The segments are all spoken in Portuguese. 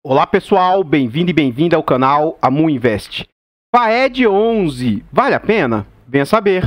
Olá pessoal, bem-vindo e bem-vinda ao canal Amu Invest. FAED 11, vale a pena? Venha saber.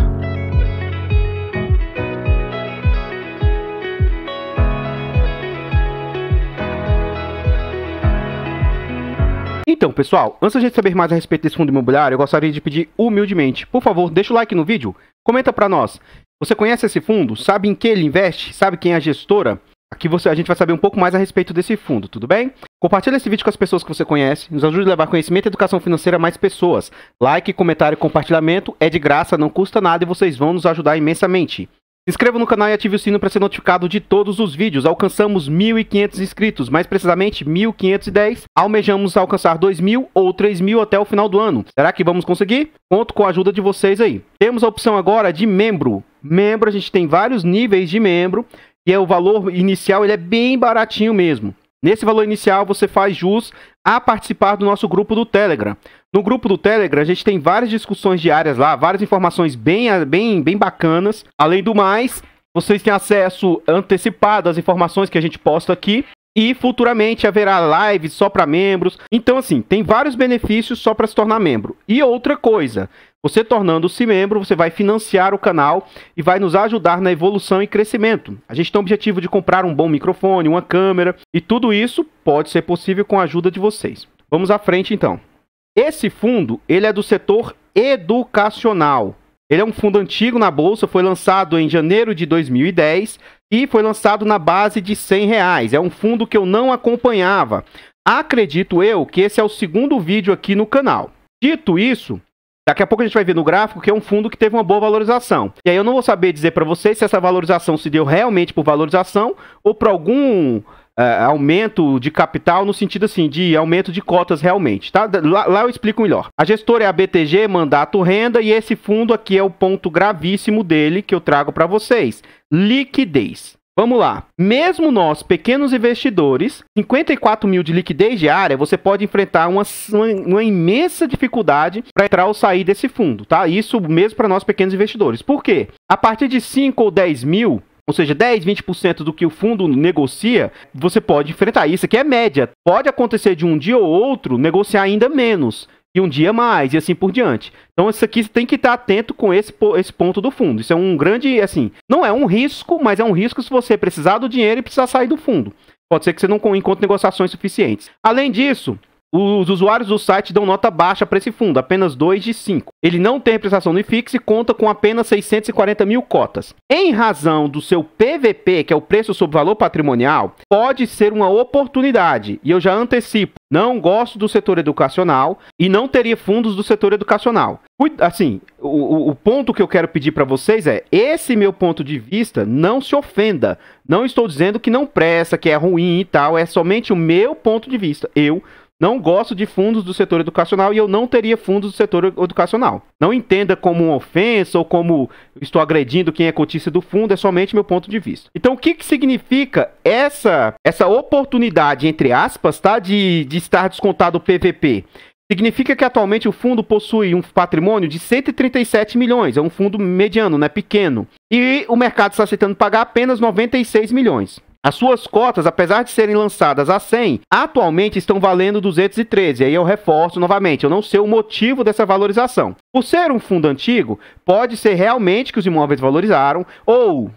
Então pessoal, antes de a gente saber mais a respeito desse fundo imobiliário, eu gostaria de pedir humildemente, por favor, deixa o like no vídeo, comenta para nós. Você conhece esse fundo? Sabe em que ele investe? Sabe quem é a gestora? Aqui a gente vai saber um pouco mais a respeito desse fundo, tudo bem? Compartilhe esse vídeo com as pessoas que você conhece, nos ajude a levar conhecimento e educação financeira a mais pessoas. Like, comentário e compartilhamento é de graça, não custa nada e vocês vão nos ajudar imensamente. Se inscreva no canal e ative o sino para ser notificado de todos os vídeos. Alcançamos 1.500 inscritos, mais precisamente 1.510. Almejamos alcançar 2.000 ou 3.000 até o final do ano. Será que vamos conseguir? Conto com a ajuda de vocês aí. Temos a opção agora de membro. Membro, a gente tem vários níveis de membro. E o valor inicial ele é bem baratinho mesmo. Nesse valor inicial você faz jus a participar do nosso grupo do Telegram. No grupo do Telegram a gente tem várias discussões diárias lá, várias informações bem bacanas. Além do mais, vocês têm acesso antecipado às informações que a gente posta aqui. E futuramente haverá lives só para membros. Então assim, tem vários benefícios só para se tornar membro. E outra coisa, você tornando-se membro, você vai financiar o canal e vai nos ajudar na evolução e crescimento. A gente tem o objetivo de comprar um bom microfone, uma câmera, e tudo isso pode ser possível com a ajuda de vocês. Vamos à frente então. Esse fundo, ele é do setor educacional. Ele é um fundo antigo na bolsa, foi lançado em janeiro de 2010 e foi lançado na base de R$100. É um fundo que eu não acompanhava. Acredito eu que esse é o segundo vídeo aqui no canal. Dito isso, daqui a pouco a gente vai ver no gráfico que é um fundo que teve uma boa valorização. E aí eu não vou saber dizer para vocês se essa valorização se deu realmente por valorização ou por algum aumento de capital no sentido assim, de aumento de cotas realmente, tá? Lá eu explico melhor. A gestora é a BTG, Mandato Renda, e esse fundo aqui é o ponto gravíssimo dele que eu trago para vocês. Liquidez. Vamos lá. Mesmo nós, pequenos investidores, 54 mil de liquidez diária, você pode enfrentar uma imensa dificuldade para entrar ou sair desse fundo, tá? Isso mesmo para nós, pequenos investidores. Por quê? A partir de 5 ou 10 mil, ou seja, 10, 20% do que o fundo negocia, você pode enfrentar. Isso aqui é média. Pode acontecer de um dia ou outro negociar ainda menos. E um dia mais, e assim por diante. Então isso aqui você tem que estar atento com esse ponto do fundo. Isso é um grande, assim, não é um risco, mas é um risco se você precisar do dinheiro e precisar sair do fundo. Pode ser que você não encontre negociações suficientes. Além disso, os usuários do site dão nota baixa para esse fundo, apenas 2 de 5. Ele não tem prestação no IFIX e conta com apenas 640 mil cotas. Em razão do seu PVP, que é o preço sobre valor patrimonial, pode ser uma oportunidade. E eu já antecipo, não gosto do setor educacional e não teria fundos do setor educacional. Assim, o ponto que eu quero pedir para vocês é, esse meu ponto de vista, não se ofenda. Não estou dizendo que não presta, que é ruim e tal, é somente o meu ponto de vista. Eu não gosto de fundos do setor educacional e eu não teria fundos do setor educacional. Não entenda como uma ofensa ou como estou agredindo quem é cotista do fundo, é somente meu ponto de vista. Então, o que significa essa oportunidade, entre aspas, tá, de estar descontado o PVP? Significa que atualmente o fundo possui um patrimônio de 137 milhões, é um fundo mediano, né, pequeno. E o mercado está aceitando pagar apenas 96 milhões. As suas cotas, apesar de serem lançadas a 100, atualmente estão valendo 213. Aí eu reforço novamente, eu não sei o motivo dessa valorização. Por ser um fundo antigo, pode ser realmente que os imóveis valorizaram, ou,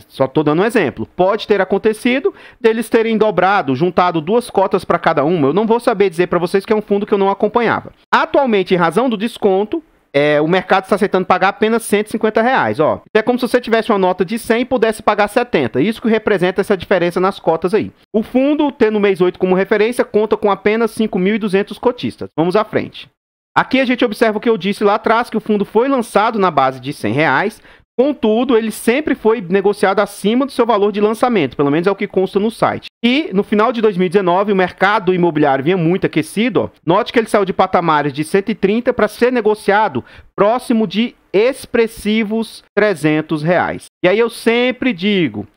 só estou dando um exemplo, pode ter acontecido deles terem dobrado, juntado 2 cotas para cada uma. Eu não vou saber dizer para vocês que é um fundo que eu não acompanhava. Atualmente, em razão do desconto, o mercado está aceitando pagar apenas R$150. Ó. É como se você tivesse uma nota de 100 e pudesse pagar 70. Isso que representa essa diferença nas cotas aí. O fundo, tendo o mês 8 como referência, conta com apenas 5.200 cotistas. Vamos à frente. Aqui a gente observa o que eu disse lá atrás, que o fundo foi lançado na base de R$100. Contudo, ele sempre foi negociado acima do seu valor de lançamento, pelo menos é o que consta no site. E no final de 2019, o mercado imobiliário vinha muito aquecido. Ó. Note que ele saiu de patamares de 130 para ser negociado próximo de expressivos R$300. E aí eu sempre digo,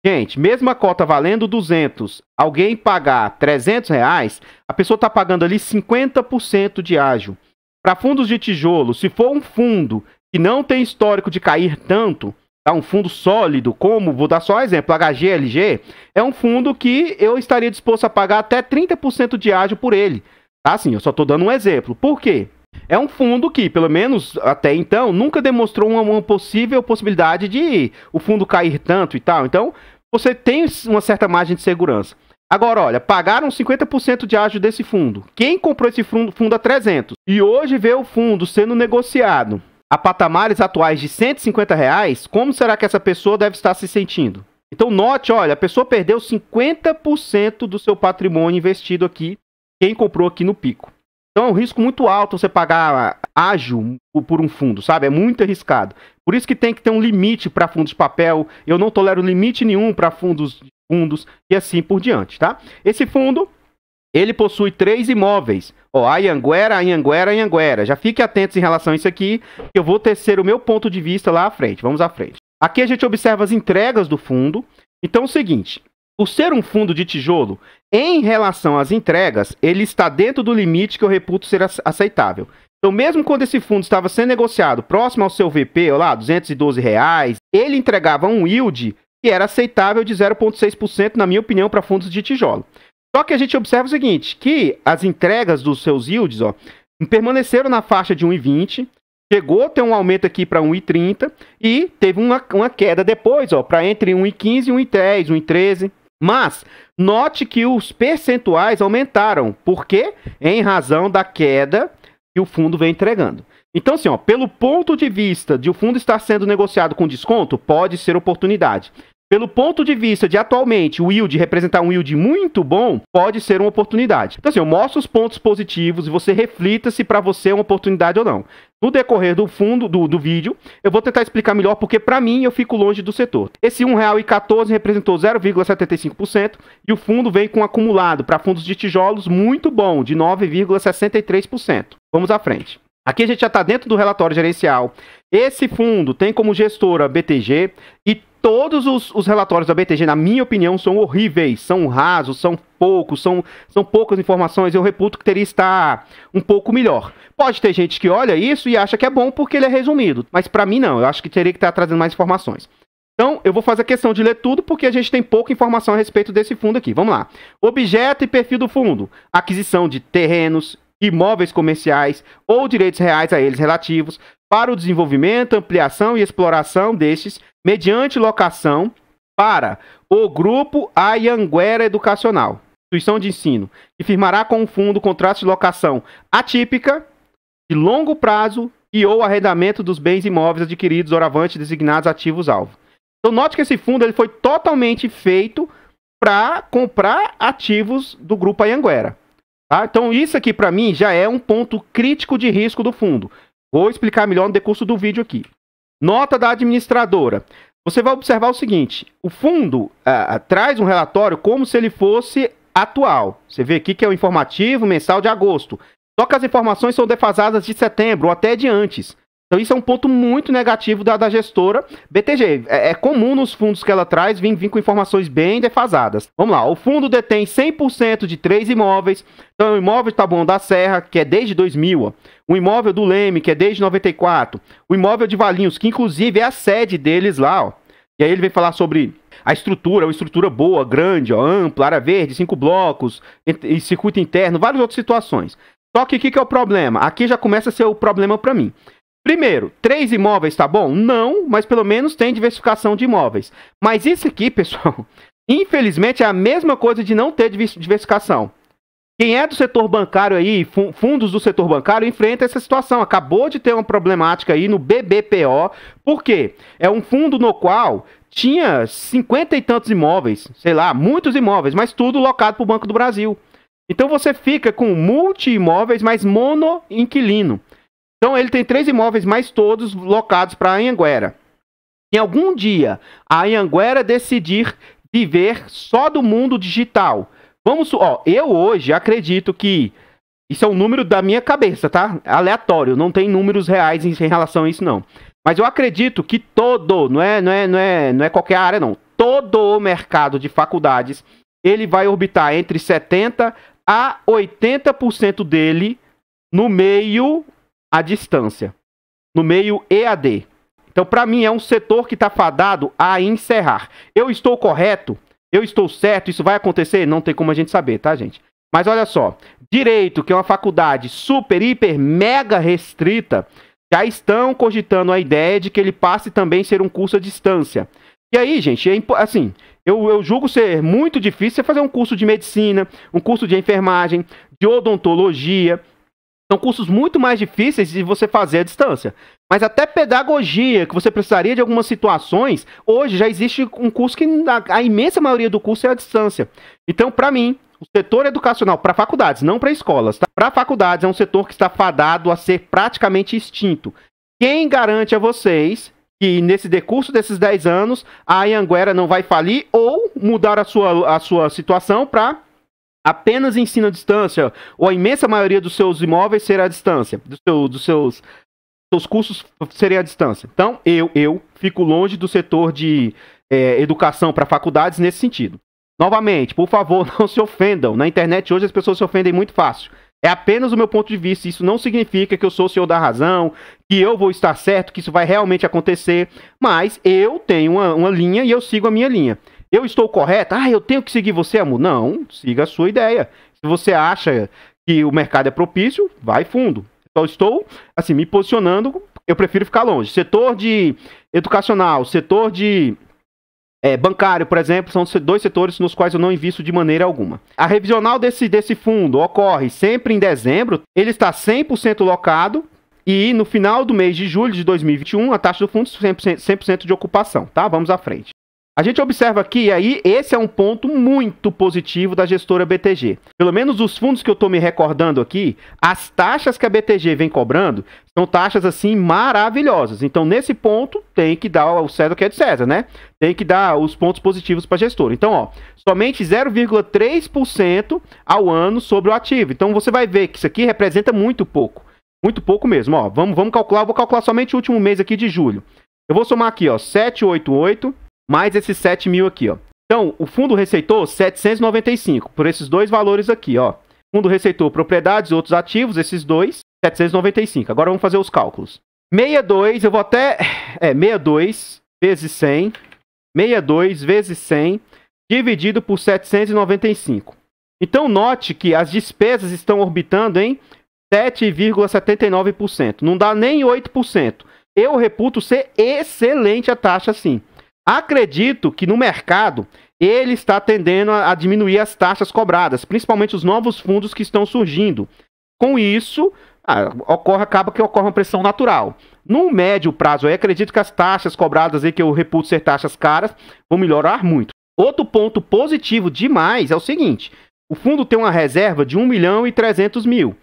gente, mesmo a cota valendo 200, alguém pagar R$300, a pessoa está pagando ali 50% de ágio. Para fundos de tijolo, se for um fundo que não tem histórico de cair tanto, tá? Um fundo sólido, como, vou dar só um exemplo, HGLG, é um fundo que eu estaria disposto a pagar até 30% de ágio por ele. Tá? Assim, eu só estou dando um exemplo. Por quê? É um fundo que, pelo menos até então, nunca demonstrou uma possível possibilidade de o fundo cair tanto e tal. Então, você tem uma certa margem de segurança. Agora, olha, pagaram 50% de ágio desse fundo. Quem comprou esse fundo a 300 e hoje vê o fundo sendo negociado a patamares atuais de R$150, como será que essa pessoa deve estar se sentindo? Então, note, olha, a pessoa perdeu 50% do seu patrimônio investido aqui, quem comprou aqui no pico. Então é um risco muito alto você pagar ágio por um fundo, sabe? É muito arriscado. Por isso que tem que ter um limite para fundos de papel. Eu não tolero limite nenhum para fundos e assim por diante, tá? Esse fundo, ele possui 3 imóveis. Ó, Anhanguera, Anhanguera, Anhanguera. Já fique atentos em relação a isso aqui, que eu vou tecer o meu ponto de vista lá à frente. Vamos à frente. Aqui a gente observa as entregas do fundo. Então é o seguinte, por ser um fundo de tijolo, em relação às entregas, ele está dentro do limite que eu reputo ser aceitável. Então, mesmo quando esse fundo estava sendo negociado próximo ao seu VP, lá, R$212, ele entregava um yield que era aceitável de 0,6%, na minha opinião, para fundos de tijolo. Só que a gente observa o seguinte, que as entregas dos seus yields, ó, permaneceram na faixa de 1,20, chegou a ter um aumento aqui para 1,30 e teve uma queda depois, ó, para entre 1,15, 1,10, 1,13. Mas note que os percentuais aumentaram. Por quê? Em razão da queda que o fundo vem entregando. Então, assim, ó, pelo ponto de vista de o fundo estar sendo negociado com desconto, pode ser oportunidade. Pelo ponto de vista de atualmente o yield representar um yield muito bom, pode ser uma oportunidade. Então, assim, eu mostro os pontos positivos e você reflita se para você é uma oportunidade ou não. No decorrer do vídeo, eu vou tentar explicar melhor porque para mim eu fico longe do setor. Esse R$1,14 representou 0,75% e o fundo vem com um acumulado para fundos de tijolos muito bom, de 9,63%. Vamos à frente. Aqui a gente já está dentro do relatório gerencial. Esse fundo tem como gestora BTG e todos os relatórios da BTG, na minha opinião, são horríveis, são rasos, são poucos, são poucas informações. Eu reputo que teria que estar um pouco melhor. Pode ter gente que olha isso e acha que é bom porque ele é resumido, mas para mim não, eu acho que teria que estar trazendo mais informações. Então, eu vou fazer questão de ler tudo porque a gente tem pouca informação a respeito desse fundo aqui. Vamos lá. Objeto e perfil do fundo. Aquisição de terrenos, imóveis comerciais ou direitos reais a eles relativos para o desenvolvimento, ampliação e exploração destes mediante locação para o Grupo Anhanguera Educacional, instituição de ensino, que firmará com o fundo contratos de locação atípica, de longo prazo e ou arrendamento dos bens imóveis adquiridos doravante designados ativos-alvo. Então, note que esse fundo ele foi totalmente feito para comprar ativos do Grupo Anhanguera. Tá? Então, isso aqui, para mim, já é um ponto crítico de risco do fundo. Vou explicar melhor no decurso do vídeo aqui. Nota da administradora. Você vai observar o seguinte. O fundo traz um relatório como se ele fosse atual. Você vê aqui que é o informativo mensal de agosto. Só que as informações são defasadas de setembro ou até de antes. Então, isso é um ponto muito negativo da gestora BTG. É comum nos fundos que ela traz vir com informações bem defasadas. Vamos lá, o fundo detém 100% de 3 imóveis. Então, o imóvel Taboão da Serra, que é desde 2000. Ó. O imóvel do Leme, que é desde 94. O imóvel de Valinhos, que inclusive é a sede deles lá. Ó. E aí ele vem falar sobre a estrutura, uma estrutura boa, grande, ó, ampla, área verde, 5 blocos, e circuito interno, várias outras situações. Só que o que é o problema? Aqui já começa a ser o problema para mim. Primeiro, 3 imóveis tá bom? Não, mas pelo menos tem diversificação de imóveis. Mas isso aqui, pessoal, infelizmente é a mesma coisa de não ter diversificação. Quem é do setor bancário aí, fundos do setor bancário, enfrenta essa situação. Acabou de ter uma problemática aí no BBPO. Por quê? É um fundo no qual tinha 50 e tantos imóveis, sei lá, muitos imóveis, mas tudo locado para o Banco do Brasil. Então você fica com multi-imóveis, mas mono-inquilino. Então ele tem 3 imóveis, mais todos locados para a Anhanguera. Se algum dia a Anhanguera decidir viver só do mundo digital, eu hoje acredito que isso é um número da minha cabeça, tá? Aleatório, não tem números reais em relação a isso não. Mas eu acredito que não é qualquer área não, todo o mercado de faculdades, ele vai orbitar entre 70 a 80% dele no meio à distância, no meio EAD. Então, para mim, é um setor que está fadado a encerrar. Eu estou correto? Eu estou certo? Isso vai acontecer? Não tem como a gente saber, tá, gente? Mas olha só, direito, que é uma faculdade super, hiper, mega restrita, já estão cogitando a ideia de que ele passe também a ser um curso à distância. E aí, gente, assim, eu julgo ser muito difícil você fazer um curso de medicina, um curso de enfermagem, de odontologia. São cursos muito mais difíceis de você fazer à distância. Mas até pedagogia, que você precisaria de algumas situações, hoje já existe um curso que a imensa maioria do curso é à distância. Então, para mim, o setor educacional para faculdades, não para escolas, tá? Para faculdades é um setor que está fadado a ser praticamente extinto. Quem garante a vocês que nesse decurso desses 10 anos a Anhanguera não vai falir ou mudar a sua situação para apenas ensino à distância, ou a imensa maioria dos seus imóveis será à distância, dos seus cursos serem à distância. Então, eu fico longe do setor de educação para faculdades nesse sentido. Novamente, por favor, não se ofendam. Na internet hoje as pessoas se ofendem muito fácil. É apenas o meu ponto de vista. Isso não significa que eu sou o senhor da razão, que eu vou estar certo, que isso vai realmente acontecer. Mas eu tenho uma linha e eu sigo a minha linha. Eu estou correto? Eu tenho que seguir você, amor? Não, siga a sua ideia. Se você acha que o mercado é propício, vai fundo. Só estou, assim, me posicionando, eu prefiro ficar longe. Setor de educacional, setor de bancário, por exemplo, são dois setores nos quais eu não invisto de maneira alguma. A revisional desse fundo ocorre sempre em dezembro, ele está 100% locado e no final do mês de julho de 2021, a taxa do fundo 100% de ocupação, tá? Vamos à frente. A gente observa aqui, e aí, esse é um ponto muito positivo da gestora BTG. Pelo menos os fundos que eu estou me recordando aqui, as taxas que a BTG vem cobrando são taxas, assim, maravilhosas. Então, nesse ponto, tem que dar o César que é de César, né? Tem que dar os pontos positivos para a gestora. Então, ó, somente 0,3% ao ano sobre o ativo. Então, você vai ver que isso aqui representa muito pouco. Muito pouco mesmo, ó. Vamos calcular, eu vou calcular somente o último mês aqui de julho. Eu vou somar aqui, ó, 788... mais esses 7 mil aqui, ó. Então, o fundo receitou 795, por esses dois valores aqui, ó. O fundo receitou propriedades e outros ativos, esses dois, 795. Agora vamos fazer os cálculos. 62, eu vou até... 62 vezes 100. 62 vezes 100, dividido por 795. Então, note que as despesas estão orbitando em 7,79%. Não dá nem 8%. Eu reputo ser excelente a taxa, sim. Acredito que no mercado ele está tendendo a diminuir as taxas cobradas, principalmente os novos fundos que estão surgindo. Com isso, acaba que ocorre uma pressão natural. No médio prazo, eu acredito que as taxas cobradas, aí, que eu reputo ser taxas caras, vão melhorar muito. Outro ponto positivo demais é o seguinte: o fundo tem uma reserva de 1.300.000.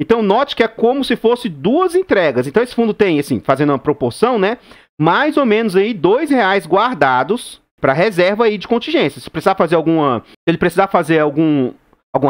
Então, note que é como se fosse duas entregas. Então, esse fundo tem, assim, fazendo uma proporção, né? Mais ou menos aí R$2 guardados para reserva aí de contingência. Se precisar fazer alguma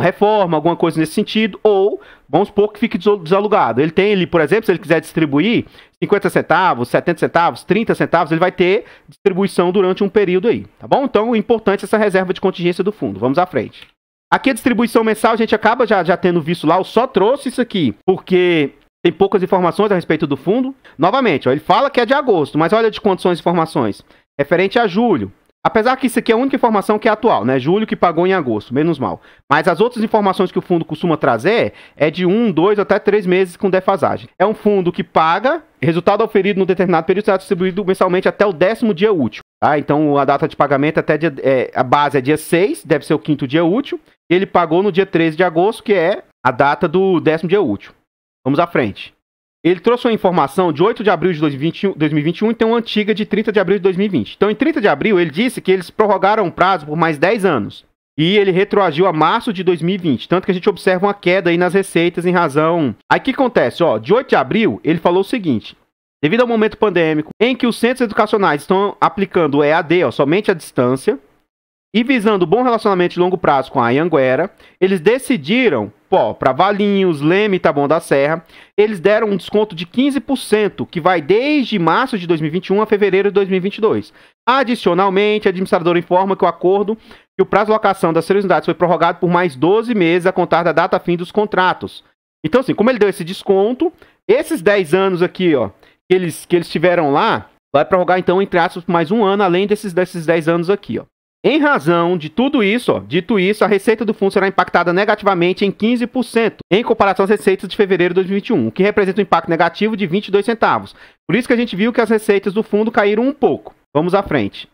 reforma, alguma coisa nesse sentido, ou vamos supor que fique desalugado. Ele tem ali, por exemplo, se ele quiser distribuir 50 centavos, 70 centavos, 30 centavos, ele vai ter distribuição durante um período aí, tá bom? Então, é importante essa reserva de contingência do fundo. Vamos à frente. Aqui a distribuição mensal, a gente acaba já tendo visto lá, eu só trouxe isso aqui, porque tem poucas informações a respeito do fundo. Novamente, ó, ele fala que é de agosto, mas olha de quantas são as informações. Referente a julho. Apesar que isso aqui é a única informação que é atual, né? Julho que pagou em agosto, menos mal. Mas as outras informações que o fundo costuma trazer é de 1, 2 até 3 meses com defasagem. É um fundo que paga, resultado auferido no determinado período será distribuído mensalmente até o 10º dia útil. Tá? Então a data de pagamento a base é dia 6, deve ser o 5º dia útil. Ele pagou no dia 13 de agosto, que é a data do 10º dia útil. Vamos à frente. Ele trouxe uma informação de 8 de abril de 2021 e tem uma antiga de 30 de abril de 2020. Então, em 30 de abril, ele disse que eles prorrogaram o prazo por mais 10 anos. E ele retroagiu a março de 2020. Tanto que a gente observa uma queda aí nas receitas em razão... Aí o que acontece? Ó, de 8 de abril, ele falou o seguinte: devido ao momento pandêmico, em que os centros educacionais estão aplicando o EAD, ó, somente à distância, e visando o bom relacionamento de longo prazo com a Anhanguera, eles decidiram, para Valinhos, Leme e Taboão da Serra, eles deram um desconto de 15%, que vai desde março de 2021 a fevereiro de 2022. Adicionalmente, a administradora informa que o prazo de locação das 3 unidades foi prorrogado por mais 12 meses a contar da data fim dos contratos. Então, assim, como ele deu esse desconto, esses 10 anos aqui, ó, que eles tiveram lá, vai prorrogar, então, entre aspas, mais um ano, além desses 10 anos aqui, ó. Em razão de tudo isso, ó, dito isso, a receita do fundo será impactada negativamente em 15% em comparação às receitas de fevereiro de 2021, o que representa um impacto negativo de 22 centavos. Por isso que a gente viu que as receitas do fundo caíram um pouco. Vamos à frente.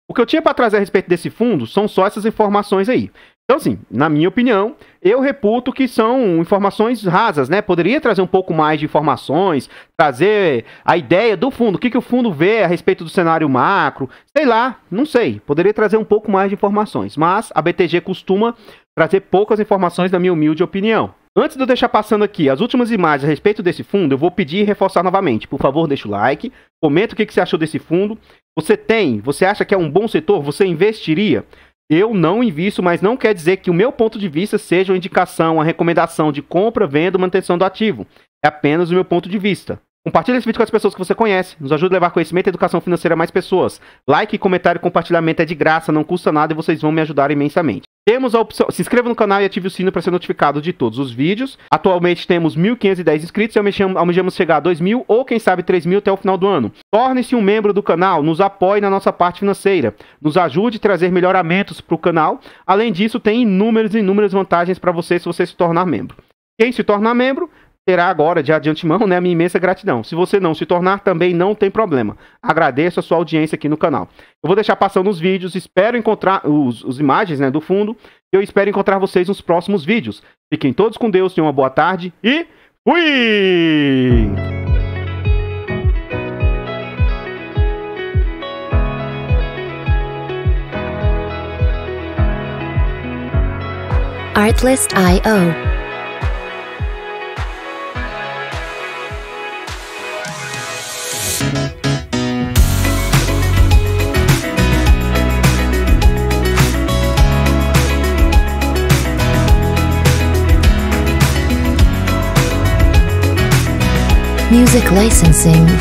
O que eu tinha para trazer a respeito desse fundo são só essas informações aí. Então, assim, na minha opinião, eu reputo que são informações rasas, né? Poderia trazer um pouco mais de informações, trazer a ideia do fundo, o que o fundo vê a respeito do cenário macro, sei lá, não sei. Poderia trazer um pouco mais de informações, mas a BTG costuma trazer poucas informações, na minha humilde opinião. Antes de eu deixar passando aqui as últimas imagens a respeito desse fundo, eu vou pedir e reforçar novamente. Por favor, deixa o like, comenta o que você achou desse fundo. Você acha que é um bom setor? Você investiria? Eu não invisto, mas não quer dizer que o meu ponto de vista seja uma indicação, uma recomendação de compra, venda ou manutenção do ativo. É apenas o meu ponto de vista. Compartilhe esse vídeo com as pessoas que você conhece. Nos ajuda a levar conhecimento e educação financeira a mais pessoas. Like, comentário e compartilhamento é de graça, não custa nada e vocês vão me ajudar imensamente. Temos a opção, se inscreva no canal e ative o sino para ser notificado de todos os vídeos. Atualmente temos 1.510 inscritos e almejamos chegar a 2.000 ou quem sabe 3.000 até o final do ano. Torne-se um membro do canal, nos apoie na nossa parte financeira, nos ajude a trazer melhoramentos para o canal. Além disso, tem inúmeras vantagens para você se você se tornar membro. Quem se tornar membro terá agora, de antemão, né, a minha imensa gratidão. Se você não se tornar, também não tem problema. Agradeço a sua audiência aqui no canal. Eu vou deixar passando os vídeos, espero encontrar os imagens, né, do fundo. Eu espero encontrar vocês nos próximos vídeos. Fiquem todos com Deus, tenham uma boa tarde e fui! Artlist.io Music licensing.